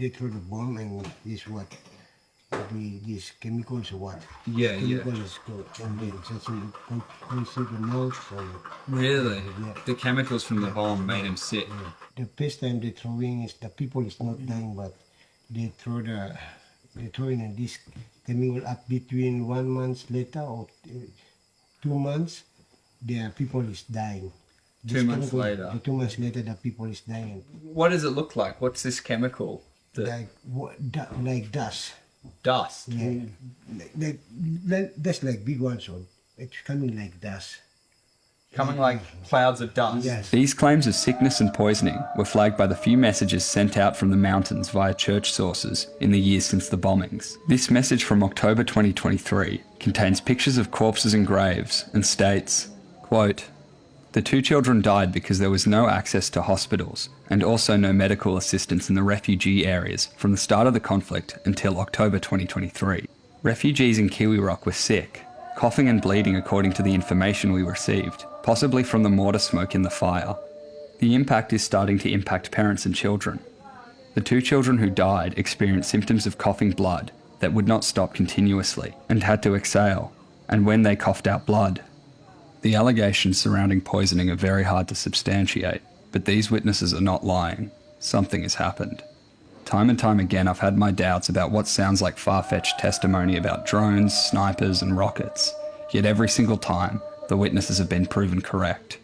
S8: throw the bomb and this what these chemicals or what?
S2: Yeah,
S8: Chemicals go and then just consider the nose.
S2: Really?
S8: Yeah.
S2: The chemicals from the bomb made him sick.
S8: The first time they throwing is the people is not dying, but they throwing in this chemical up between 1 month later or 2 months, the people is dying.
S2: 2 months later.
S8: 2 months later, the people is dying.
S2: What does it look like? What's this chemical?
S8: Like dust.
S2: Dust.
S8: Yeah. That's like big one, so it's coming like dust.
S2: Coming like clouds of dust.
S8: Yes.
S2: These claims of sickness and poisoning were flagged by the few messages sent out from the mountains via church sources in the years since the bombings. This message from October 2023 contains pictures of corpses and graves and states, quote, "The 2 children died because there was no access to hospitals and also no medical assistance in the refugee areas from the start of the conflict until October 2023. Refugees in Giwirok were sick, coughing and bleeding according to the information we received, possibly from the mortar smoke in the fire. The impact is starting to impact parents and children. The 2 children who died experienced symptoms of coughing blood that would not stop continuously and had to exhale, and when they coughed out blood." The allegations surrounding poisoning are very hard to substantiate, but these witnesses are not lying. Something has happened. Time and time again I've had my doubts about what sounds like far-fetched testimony about drones, snipers and rockets, yet every single time the witnesses have been proven correct.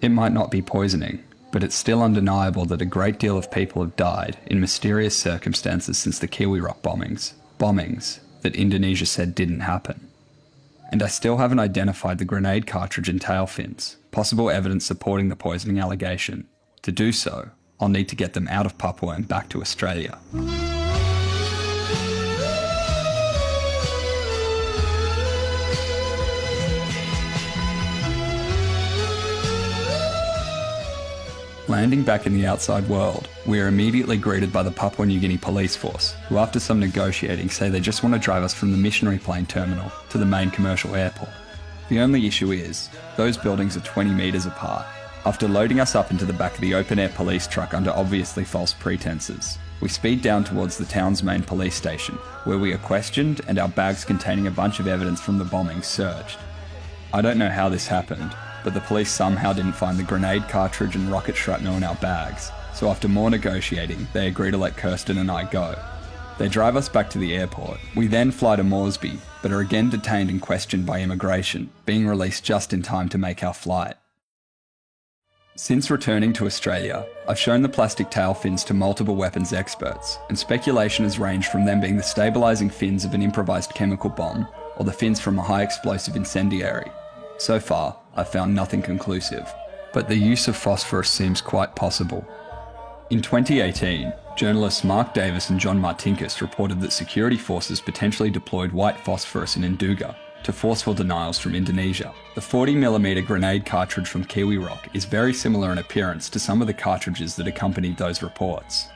S2: It might not be poisoning, but it's still undeniable that a great deal of people have died in mysterious circumstances since the Giwirok bombings that Indonesia said didn't happen. And I still haven't identified the grenade cartridge and tail fins, possible evidence supporting the poisoning allegation. To do so, I'll need to get them out of Papua and back to Australia. Landing back in the outside world, we are immediately greeted by the Papua New Guinea police force, who after some negotiating say they just want to drive us from the missionary plane terminal to the main commercial airport. The only issue is, those buildings are 20 metres apart. After loading us up into the back of the open-air police truck under obviously false pretences, we speed down towards the town's main police station, where we are questioned and our bags containing a bunch of evidence from the bombing searched. I don't know how this happened, but the police somehow didn't find the grenade cartridge and rocket shrapnel in our bags, so after more negotiating, they agree to let Kirsten and I go. They drive us back to the airport. We then fly to Moresby, but are again detained and questioned by immigration, being released just in time to make our flight. Since returning to Australia, I've shown the plastic tail fins to multiple weapons experts, and speculation has ranged from them being the stabilising fins of an improvised chemical bomb, or the fins from a high explosive incendiary. So far, I've found nothing conclusive, but the use of phosphorus seems quite possible. In 2018, journalists Mark Davis and John Martinkus reported that security forces potentially deployed white phosphorus in Nduga to forceful denials from Indonesia. The 40mm grenade cartridge from Giwirok is very similar in appearance to some of the cartridges that accompanied those reports.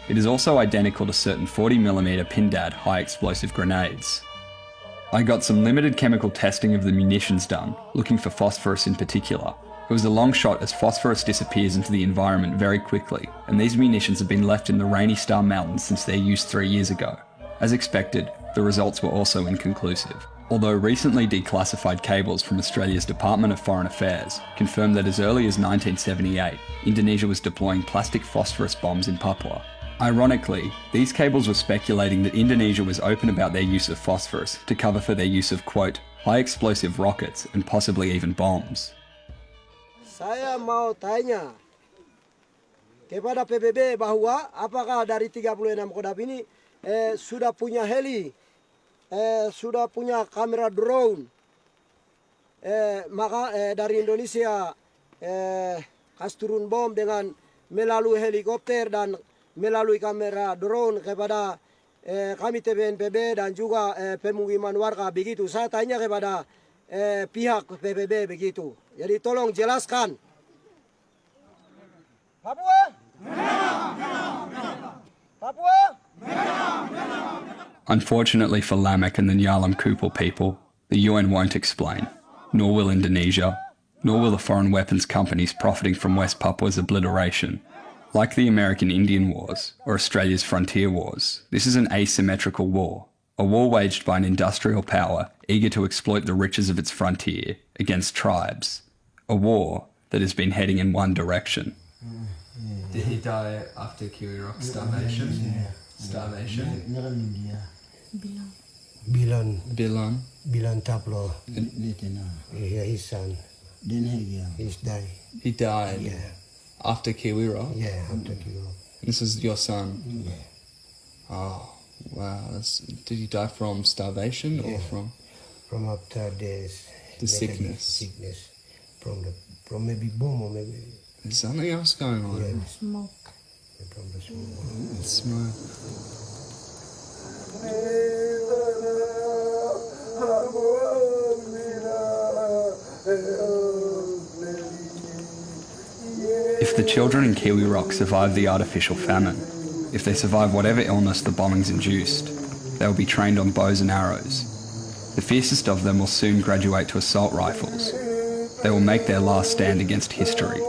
S2: It is also identical to certain 40mm Pindad high explosive grenades. I got some limited chemical testing of the munitions done, looking for phosphorus in particular. It was a long shot as phosphorus disappears into the environment very quickly, and these munitions have been left in the Rainy Star Mountains since their use 3 years ago. As expected, the results were also inconclusive. Although recently declassified cables from Australia's Department of Foreign Affairs confirmed that as early as 1978, Indonesia was deploying plastic phosphorus bombs in Papua. Ironically, these cables were speculating that Indonesia was open about their use of phosphorus to cover for their use of, quote, high explosive rockets and possibly even bombs.
S6: Saya mau tanya kepada PBB bahwa apakah dari 36 kodam ini sudah punya heli, sudah punya kamera drone, maka dari Indonesia kasih turun bom dengan melalui helikopter dan melalui kamera drone kepada kami TBNPB dan juga pemukiman warga. Begitu saya tanya kepada pihak PBB begitu. Jadi tolong jelaskan. Papua? Papua?
S2: Unfortunately for Lamek and the Nyalam Kupal people, the UN won't explain, nor will Indonesia, nor will the foreign weapons companies profiting from West Papua's obliteration. Like the American Indian Wars or Australia's frontier wars, this is an asymmetrical war, a war waged by an industrial power eager to exploit the riches of its frontier against tribes, a war that has been heading in one direction. Did he die after Giwirok starvation? Starvation?
S8: Bilan Taplo. Yeah, his son. He's died.
S2: He died?
S8: Yeah.
S2: After Giwirok?
S8: Yeah, after Giwirok.
S2: This is your son?
S8: Yeah.
S2: Oh, wow. Did he die from starvation or from?
S8: From after this.
S2: The sickness.
S8: Sickness. From maybe bomb or maybe.
S2: There's something else going on.
S8: Yeah.
S11: Smoke.
S8: From the smoke.
S2: Smoke. If the children in Giwirok survive the artificial famine, if they survive whatever illness the bombings induced, they will be trained on bows and arrows. The fiercest of them will soon graduate to assault rifles. They will make their last stand against history.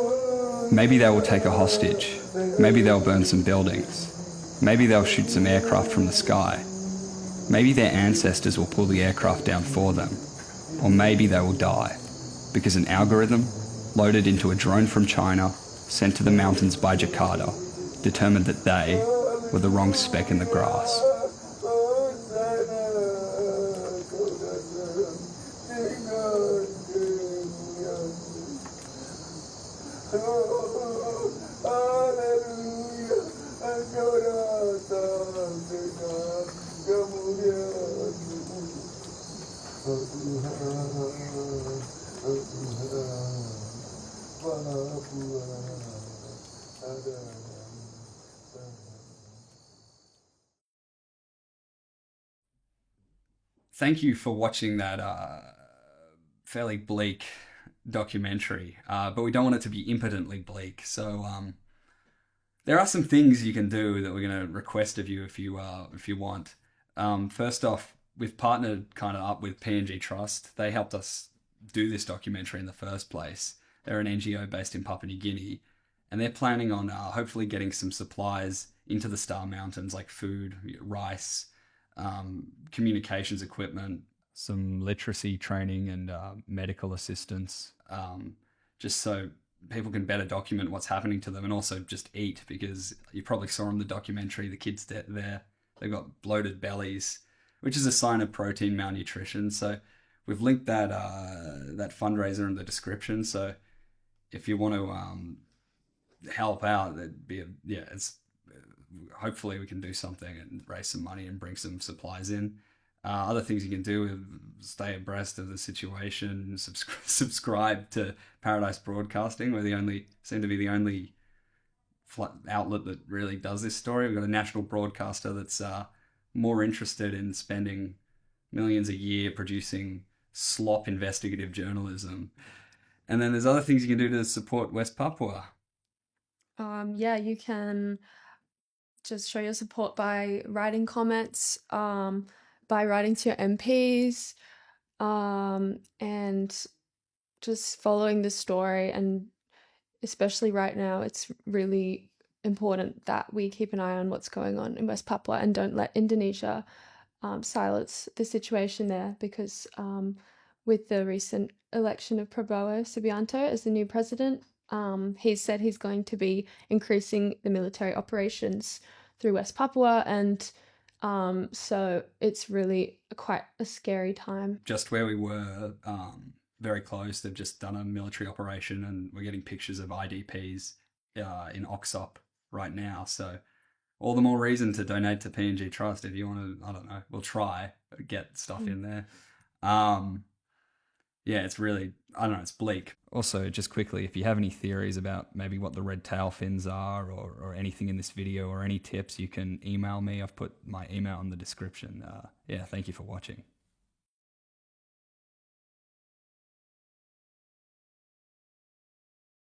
S2: Maybe they will take a hostage. Maybe they'll burn some buildings. Maybe they'll shoot some aircraft from the sky. Maybe their ancestors will pull the aircraft down for them. Or maybe they will die, because an algorithm, loaded into a drone from China, sent to the mountains by Jakarta, determined that they were the wrong speck in the grass. Thank you for watching that fairly bleak documentary, but we don't want it to be impotently bleak. So there are some things you can do that we're going to request of you if you want. First off, we've partnered kind of up with PNG Trust. They helped us do this documentary in the first place. They're an NGO based in Papua New Guinea, and they're planning on hopefully getting some supplies into the Star Mountains, like food, rice, communications equipment, some literacy training and medical assistance, just so people can better document what's happening to them, and also just eat, because you probably saw in the documentary the kids there, they've got bloated bellies, which is a sign of protein malnutrition. So we've linked that that fundraiser in the description. So if you want to help out, that'd be hopefully we can do something and raise some money and bring some supplies in. Other things you can do is stay abreast of the situation, subscribe to Paradise Broadcasting. We're seem to be the only outlet that really does this story. We've got a national broadcaster that's more interested in spending millions a year producing slop investigative journalism. And then there's other things you can do to support West Papua.
S11: Yeah, you can just show your support by writing comments, by writing to your MPs, and just following the story. And especially right now, it's really important that we keep an eye on what's going on in West Papua and don't let Indonesia silence the situation there, because with the recent election of Prabowo Subianto as the new president, he said he's going to be increasing the military operations through West Papua, and so it's really quite a scary time.
S2: Just where we were, very close, they've just done a military operation, and we're getting pictures of IDPs in Oxop right now. So all the more reason to donate to PNG Trust if you want to, I don't know, we'll try get stuff in there. Yeah, it's really, I don't know, it's bleak. Also, just quickly, if you have any theories about maybe what the red tail fins are, or anything in this video, or any tips, you can email me. I've put my email in the description. Yeah, thank you for watching.